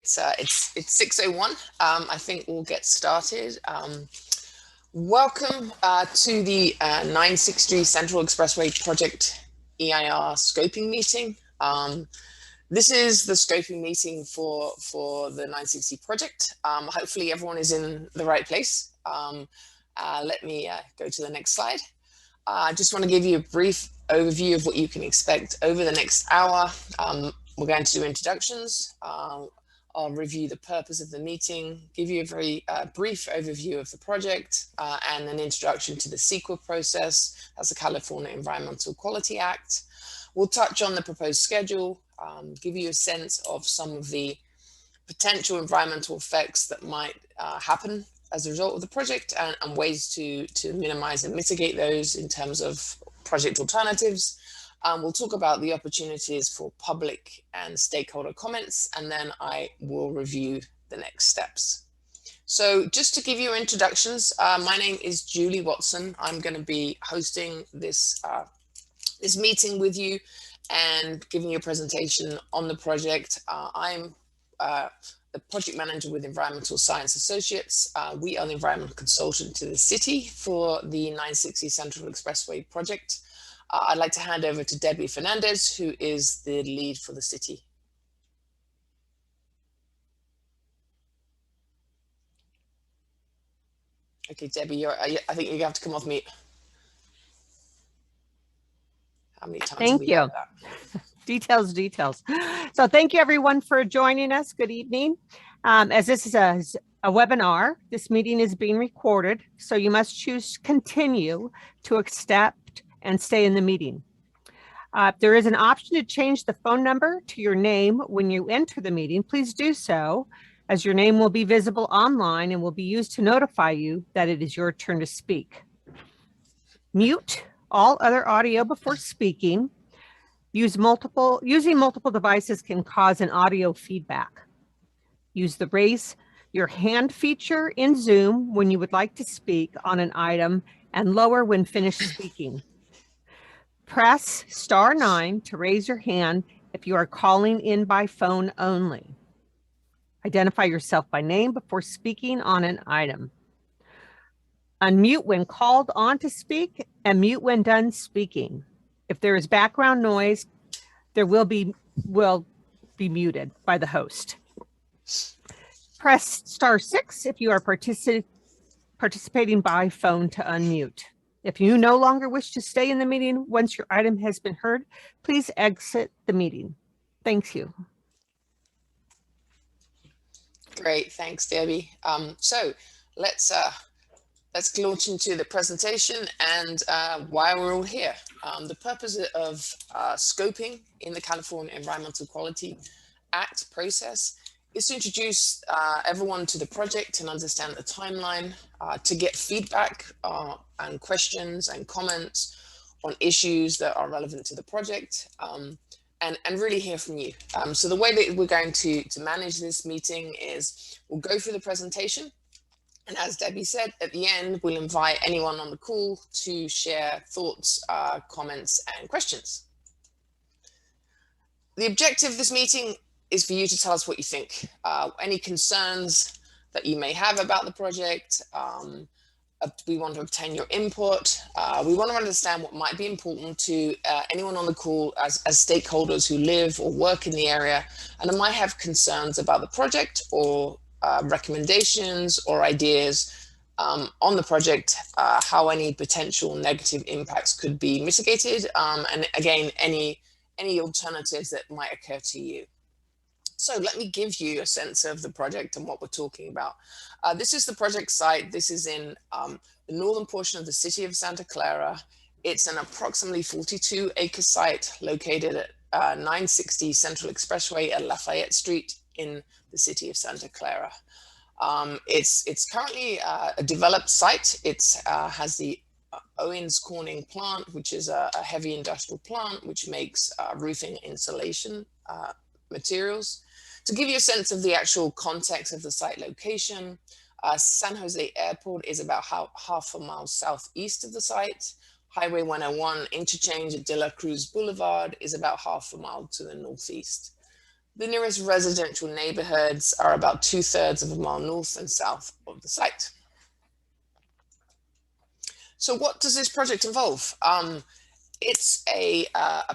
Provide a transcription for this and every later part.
It's 6:01. I think we'll get started. Welcome to the 963 Central Expressway Project EIR scoping meeting. This is the scoping meeting for the 960 project. Hopefully everyone is in the right place. Let me go to the next slide. I just want to give you a brief overview of what you can expect over the next hour. We're going to do introductions. I'll review the purpose of the meeting, give you a very brief overview of the project, and an introduction to the CEQA process. That's the California Environmental Quality Act. We'll touch on the proposed schedule, give you a sense of some of the potential environmental effects that might happen as a result of the project, and ways to minimize and mitigate those in terms of project alternatives. We'll talk about the opportunities for public and stakeholder comments, and then I will review the next steps. So just to give you introductions, my name is Julie Watson. I'm going to be hosting this meeting with you and giving you a presentation on the project. I'm the project manager with Environmental Science Associates. We are the environmental consultant to the city for the 960 Central Expressway project. I'd like to hand over to Debbie Fernandez, who is the lead for the city. Okay, Debbie, I think you have to come off mute. How many times Thank you. Heard that? Details. So thank you everyone for joining us. Good evening. As this is a webinar, this meeting is being recorded, so you must choose continue to accept and stay in the meeting. There is an option to change the phone number to your name when you enter the meeting. Please do so, as your name will be visible online and will be used to notify you that it is your turn to speak. Mute all other audio before speaking. Using multiple devices can cause an audio feedback. Use the raise your hand feature in Zoom when you would like to speak on an item, and lower when finished speaking. Press *9 to raise your hand if you are calling in by phone only. Identify yourself by name before speaking on an item. Unmute when called on to speak and mute when done speaking. If there is background noise, there will be muted by the host. Press *6 if you are participating by phone to unmute. If you no longer wish to stay in the meeting once your item has been heard, please exit the meeting. Thank you. Great, thanks, Debbie. So let's launch into the presentation and why we're all here. The purpose of scoping in the California Environmental Quality Act process is to introduce everyone to the project and understand the timeline, to get feedback and questions and comments on issues that are relevant to the project, and really hear from you. So the way that we're going to manage this meeting is we'll go through the presentation, and as Debbie said, at the end, we'll invite anyone on the call to share thoughts, comments, and questions. The objective of this meeting is for you to tell us what you think. Any concerns that you may have about the project. We want to obtain your input. We want to understand what might be important to anyone on the call as stakeholders who live or work in the area and might have concerns about the project or recommendations or ideas on the project, how any potential negative impacts could be mitigated, and again, any alternatives that might occur to you. So let me give you a sense of the project and what we're talking about. This is the project site. This is in the northern portion of the city of Santa Clara. It's an approximately 42-acre site located at 960 Central Expressway at Lafayette Street in the city of Santa Clara. It's currently a developed site. It has the Owens Corning plant, which is a heavy industrial plant which makes roofing insulation materials. To give you a sense of the actual context of the site location, San Jose Airport is about half a mile southeast of the site. Highway 101 interchange at De La Cruz Boulevard is about half a mile to the northeast. The nearest residential neighborhoods are about 2/3 of a mile north and south of the site. So what does this project involve? It's a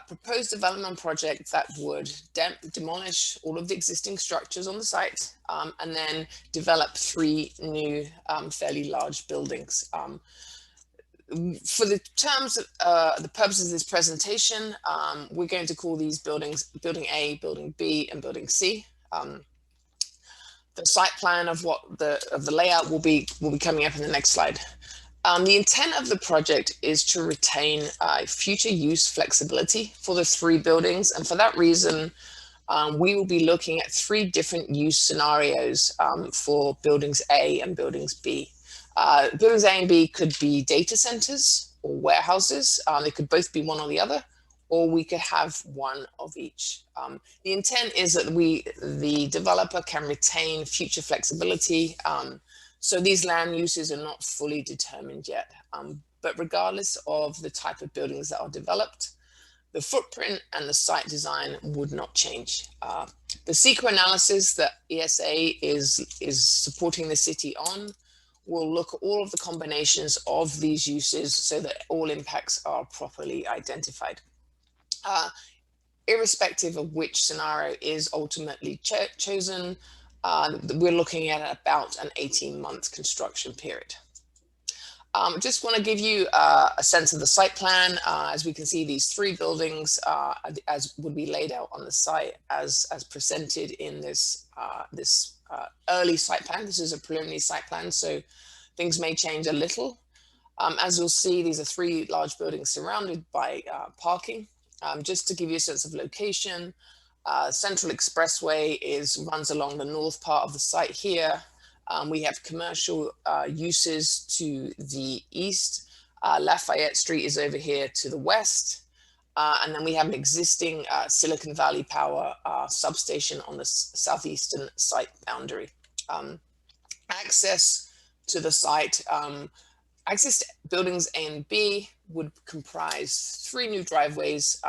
proposed development project that would demolish all of the existing structures on the site and then develop 3 new fairly large buildings. For the terms of the purposes of this presentation, we're going to call these buildings Building A, Building B, and Building C. The site plan of the layout will be coming up in the next slide. The intent of the project is to retain future use flexibility for the 3 buildings, and for that reason, we will be looking at 3 different use scenarios for buildings A and buildings B. Buildings A and B could be data centers or warehouses. They could both be one or the other, or we could have one of each. The intent is that the developer can retain future flexibility. So these land uses are not fully determined yet. But regardless of the type of buildings that are developed, the footprint and the site design would not change. The CEQA analysis that ESA is supporting the city on will look at all of the combinations of these uses so that all impacts are properly identified. Irrespective of which scenario is ultimately chosen, we're looking at about an 18-month construction period. Just want to give you a sense of the site plan. As we can see, these 3 buildings as would be laid out on the site as presented in this early site plan. This is a preliminary site plan, so things may change a little. As you'll see, these are 3 large buildings surrounded by parking. Just to give you a sense of location, Central Expressway runs along the north part of the site here. We have commercial uses to the east. Lafayette Street is over here to the west. And then we have an existing Silicon Valley Power substation on the southeastern site boundary. Access to the site, access to buildings A and B would comprise 3 new driveways,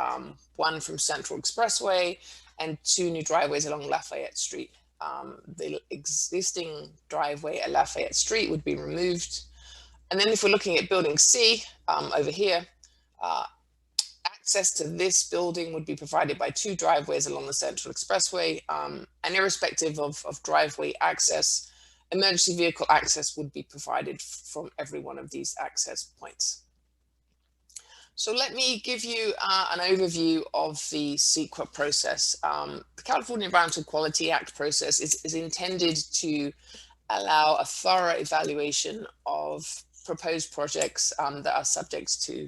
1 from Central Expressway and 2 new driveways along Lafayette Street. The existing driveway at Lafayette Street would be removed. And then if we're looking at building C over here, access to this building would be provided by 2 driveways along the Central Expressway. And irrespective of driveway access, emergency vehicle access would be provided from every one of these access points. So let me give you an overview of the CEQA process. The California Environmental Quality Act process is intended to allow a thorough evaluation of proposed projects that are subject to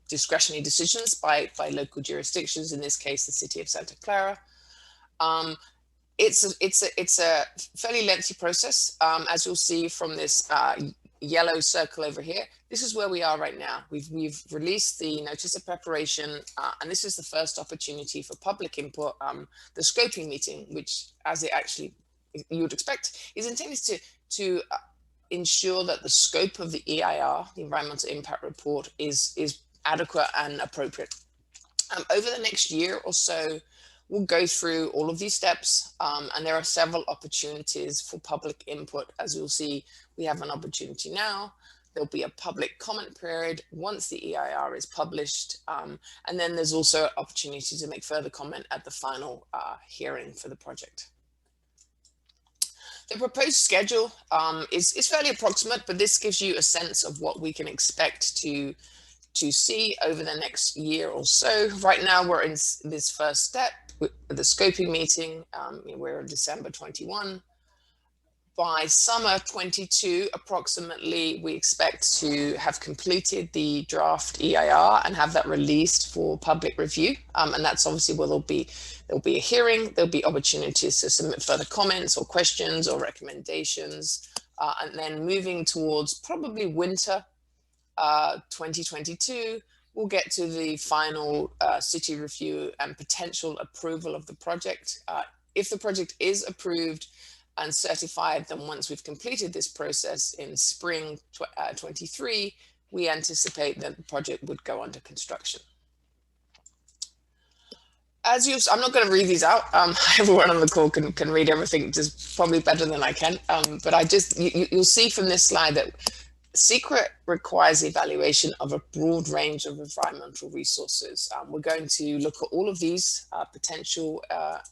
discretionary decisions by local jurisdictions, in this case, the city of Santa Clara. It's a fairly lengthy process, as you'll see from this yellow circle over here. This is where we are right now. We've released the notice of preparation, and this is the first opportunity for public input. The scoping meeting, which, as it actually you would expect, is intended to ensure that the scope of the EIR, the Environmental Impact Report, is adequate and appropriate. Over the next year or so, we'll go through all of these steps, and there are several opportunities for public input. As you'll see, we have an opportunity now. There'll be a public comment period once the EIR is published, and then there's also opportunity to make further comment at the final hearing for the project. The proposed schedule is fairly approximate, but this gives you a sense of what we can expect to see over the next year or so. Right now, we're in this first step with the scoping meeting. We're in December 21. By summer 22, approximately, we expect to have completed the draft EIR and have that released for public review. And that's obviously where there'll be a hearing, there'll be opportunities to submit further comments or questions or recommendations. And then moving towards probably winter 2022, we'll get to the final city review and potential approval of the project. If the project is approved and certified, then once we've completed this process in spring 23, we anticipate that the project would go under construction. I'm not going to read these out. Everyone on the call can read everything just probably better than I can. But you'll see from this slide that CEQA requires evaluation of a broad range of environmental resources. We're going to look at all of these potential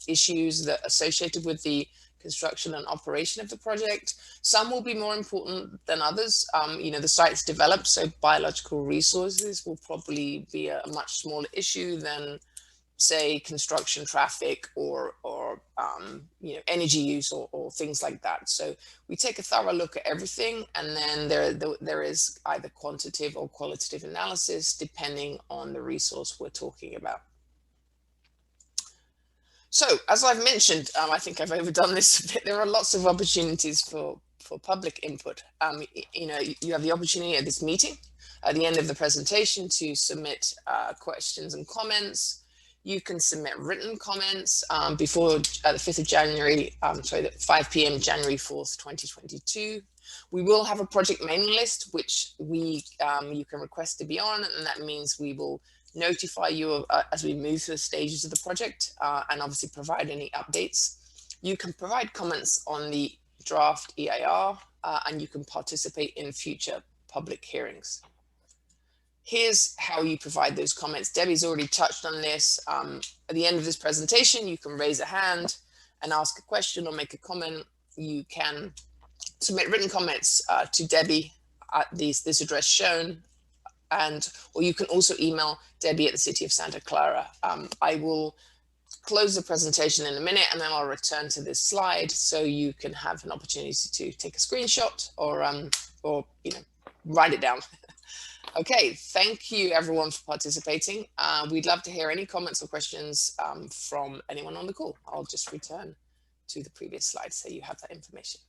issues that are associated with the construction and operation of the project. Some will be more important than others. The site's developed, so biological resources will probably be a much smaller issue than, say, construction traffic or energy use or things like that. So we take a thorough look at everything, and then there is either quantitative or qualitative analysis depending on the resource we're talking about. So as I've mentioned, I think I've overdone this a bit. There are lots of opportunities for public input. You have the opportunity at this meeting, at the end of the presentation, to submit questions and comments. You can submit written comments before the 5th of January, the 5 p.m. January 4th, 2022. We will have a project mailing list, which you can request to be on, and that means we will notify you as we move through the stages of the project, and obviously provide any updates. You can provide comments on the draft EIR, and you can participate in future public hearings. Here's how you provide those comments. Debbie's already touched on this. At the end of this presentation, you can raise a hand and ask a question or make a comment. You can submit written comments to Debbie at this address shown, or you can also email Debbie at the City of Santa Clara. I will close the presentation in a minute, and then I'll return to this slide so you can have an opportunity to take a screenshot or write it down. Okay, thank you everyone for participating. We'd love to hear any comments or questions from anyone on the call. I'll just return to the previous slide so you have that information.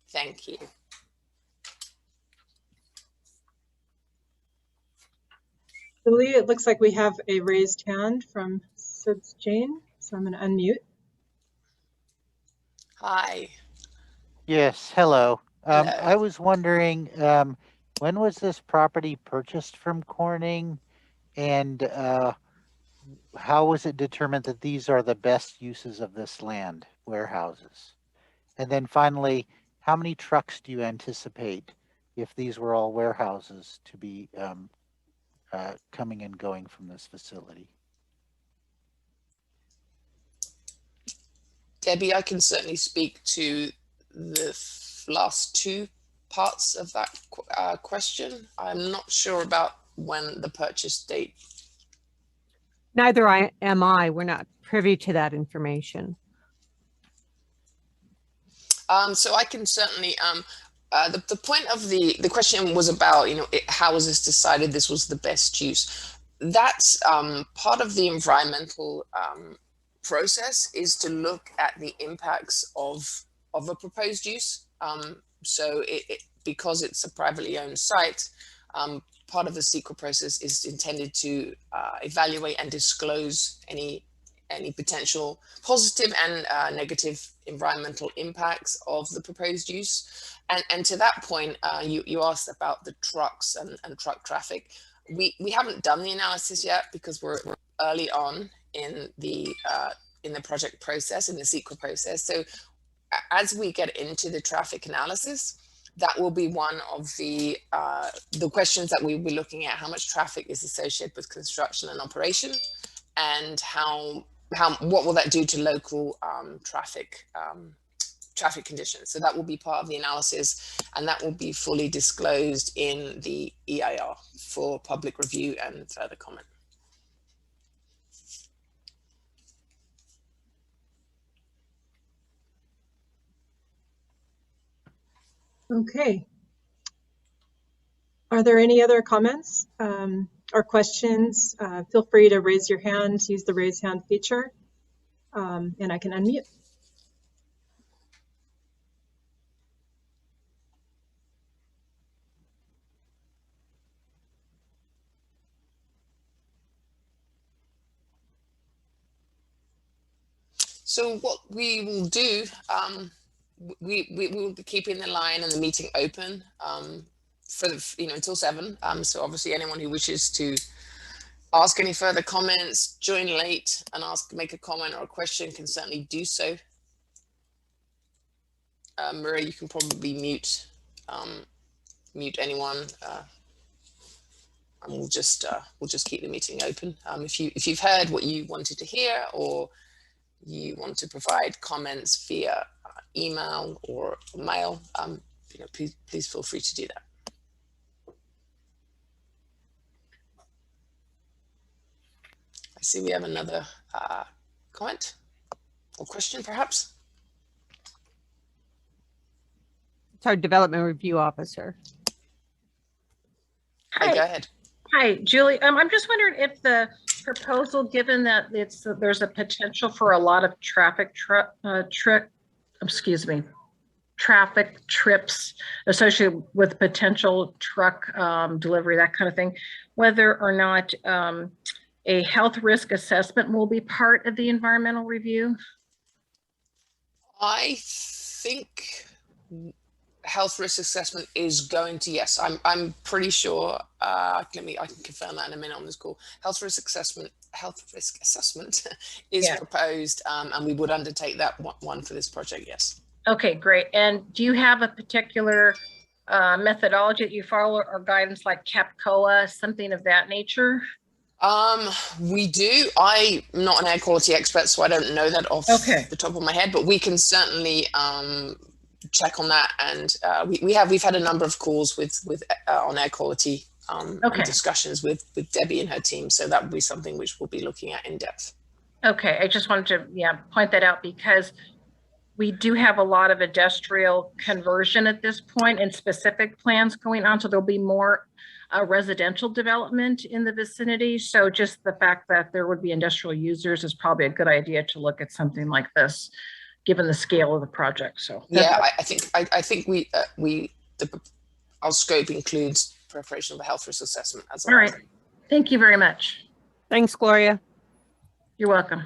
Thank you. Lily, it looks like we have a raised hand from Sid's Jane, so I'm going to unmute. Hi. Yes, hello. Hello. I was wondering, when was this property purchased from Corning, and how was it determined that these are the best uses of this land, warehouses? And then finally, how many trucks do you anticipate, if these were all warehouses, to be coming and going from this facility? Debbie, I can certainly speak to the last two parts of that question. I'm not sure about when the purchase date. Neither am I. We're not privy to that information. So I can certainly, the point of the question was about, how was this decided this was the best use? That's part of the environmental process, is to look at the impacts of a proposed use. So because it's a privately owned site, part of the CEQA process is intended to evaluate and disclose any potential positive and negative environmental impacts of the proposed use. And to that point, you asked about the trucks and truck traffic. We haven't done the analysis yet because we're early on in the project process, in the CEQA process. So as we get into the traffic analysis, that will be one of the questions that we'll be looking at: how much traffic is associated with construction and operation, and what will that do to local traffic conditions. So that will be part of the analysis, and that will be fully disclosed in the EIR for public review and further comment. Okay. Are there any other comments or questions? Feel free to raise your hand, use the raise hand feature, and I can unmute. So what we will do, we will be keeping the line and the meeting open for until 7. So obviously anyone who wishes to ask any further comments, join late and make a comment or a question, can certainly do so. Maria, you can probably mute anyone, and we'll just keep the meeting open. If you've heard what you wanted to hear, or you want to provide comments via email or mail, please feel free to do that. I see we have another comment or question, perhaps. It's our development review officer. Hi, go ahead. Hi, Julie. I'm just wondering if the proposal, given that there's a potential for a lot of traffic trips associated with potential truck delivery, that kind of thing, whether or not a health risk assessment will be part of the environmental review? I think health risk assessment is going to, yes, I'm pretty sure. I can confirm that in a minute on this call. Health risk assessment is proposed, and we would undertake that one for this project. Yes. Okay, great. And do you have a particular methodology that you follow, or guidance like CEQA, something of that nature? We do. I'm not an air quality expert, so I don't know that off the top of my head, but we can certainly check on that. And we've had a number of calls with on air quality and discussions with Debbie and her team. So that would be something which we'll be looking at in depth. Okay, I just wanted to point that out, because we do have a lot of industrial conversion at this point and specific plans going on. So there'll be more residential development in the vicinity. So just the fact that there would be industrial users is probably a good idea to look at something like this, given the scale of the project. So yeah, I think our scope includes preparation of a health risk assessment as well. All right. Thank you very much. Thanks, Gloria. You're welcome.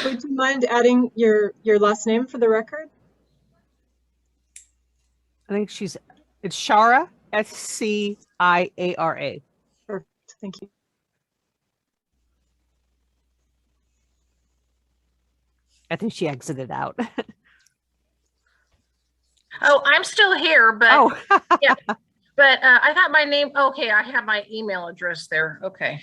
Would you mind adding your last name for the record? I think it's Shara, SCIARA. Perfect. Thank you. I think she exited out. Oh, I'm still here, but yeah, but I thought my name. Okay, I have my email address there. Okay.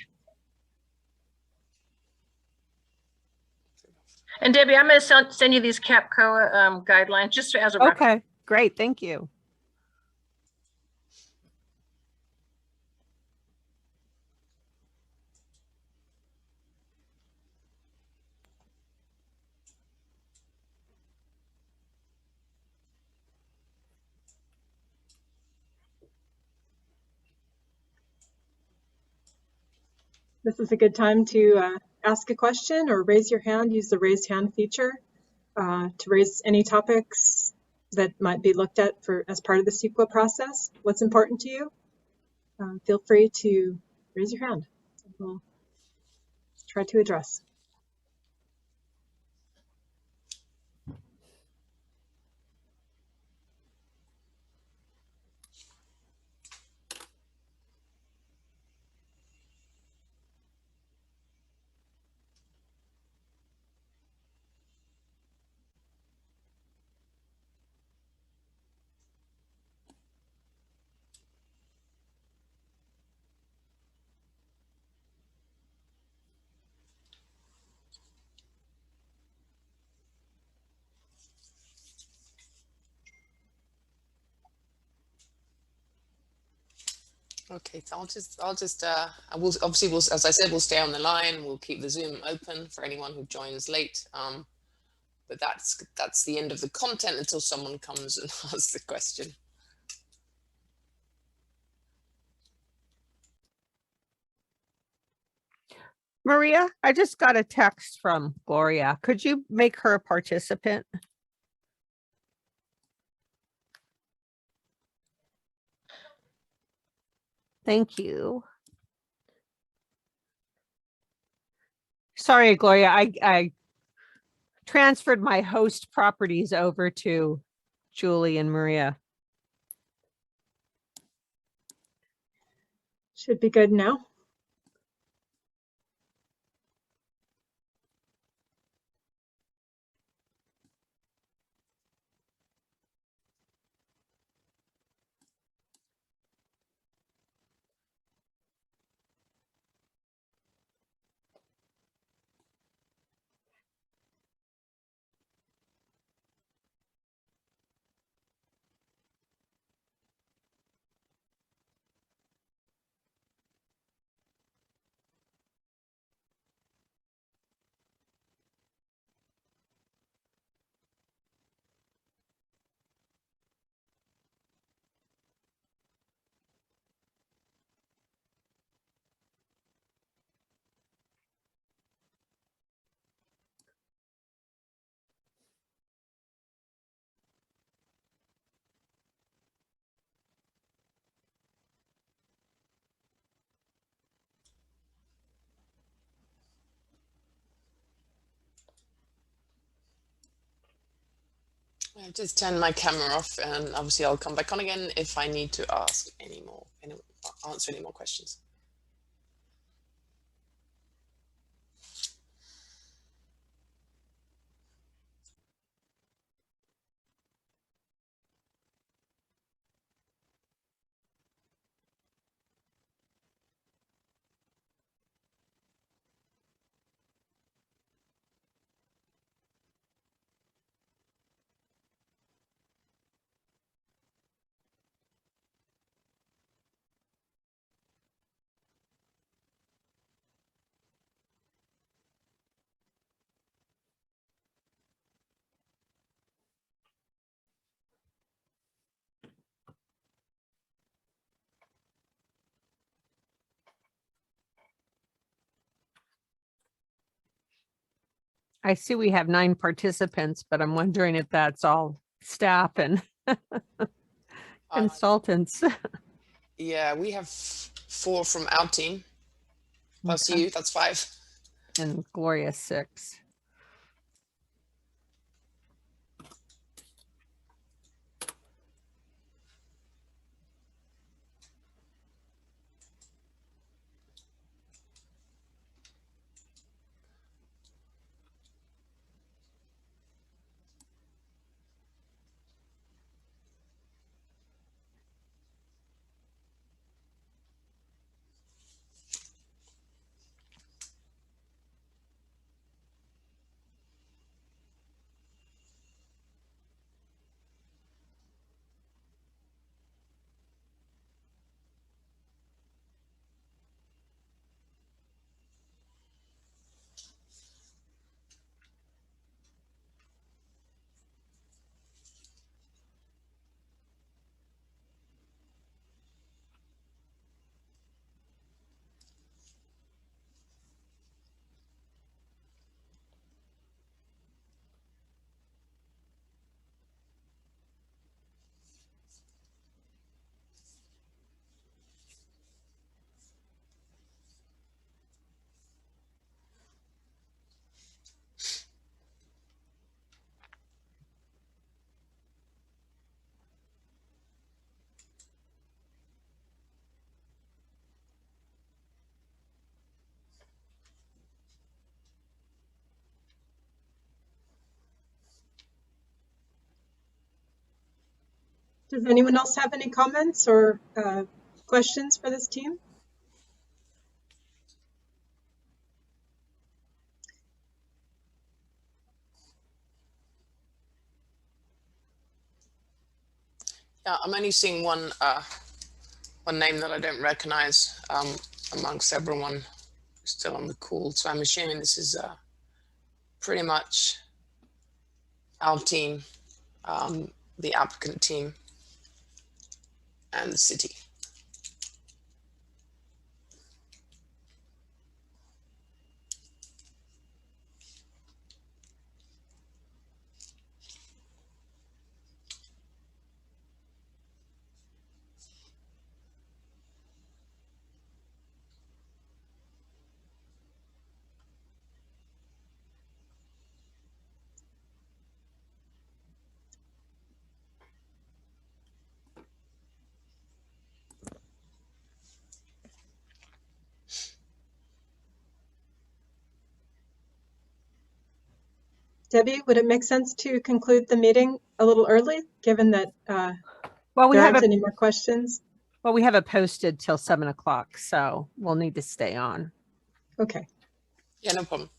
And Debbie, I'm going to send you these CEQA guidelines just as a reference. Okay, great. Thank you. This is a good time to ask a question or raise your hand. Use the raise hand feature to raise any topics that might be looked at as part of the CEQA process. What's important to you? Feel free to raise your hand. We'll try to address. Okay, so obviously, as I said, we'll stay on the line. We'll keep the Zoom open for anyone who joins late. But that's the end of the content until someone comes and asks the question. Maria, I just got a text from Gloria. Could you make her a participant? Thank you. Sorry, Gloria, I transferred my host properties over to Julie and Maria. Should be good now. I just turned my camera off, and obviously I'll come back on again if I need to ask any more, answer any more questions. I see we have 9 participants, but I'm wondering if that's all staff and consultants. Yeah, we have 4 from our team, plus Okay. you, that's 5. And Gloria 6. Does anyone else have any comments or questions for this team? Yeah, I'm only seeing one name that I don't recognize amongst everyone still on the call, so I'm assuming this is pretty much our team, the applicant team, and the city. Debbie, would it make sense to conclude the meeting a little early, given that Well, we there have aren't a, any more questions? well, we have it posted till 7 o'clock, so we'll need to stay on. Okay. Yeah, no problem.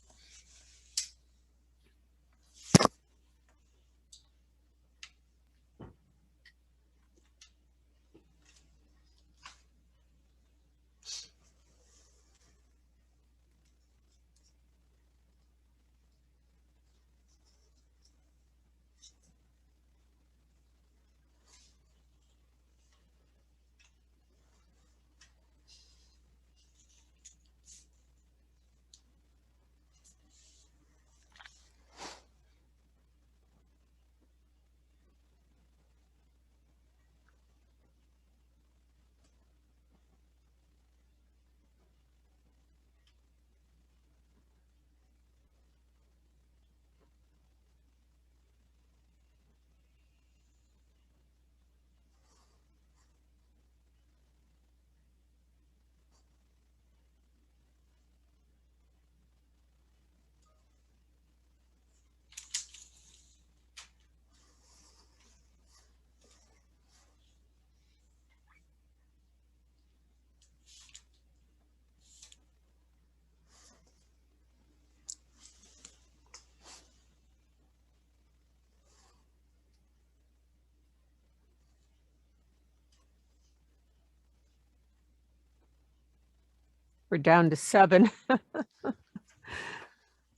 We're down to 7.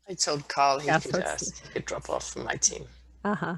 I told Carl he Yeah, could, so it's- he could drop off from my team. Uh-huh.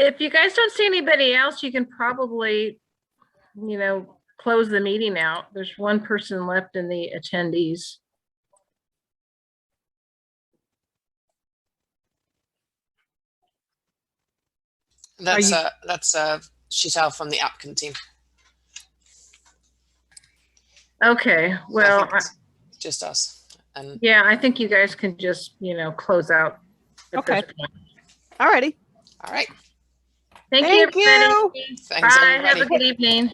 If you guys don't see anybody else, you can probably, close the meeting out. There's one person left in the attendees. That's you- Chantal from the applicant team. Okay, I well, think it's just us. And yeah, I think you guys can just, close out at Okay. this point. All righty. all right. Thank Thank you, you. everybody. Thanks, Bye, everybody. have a good evening.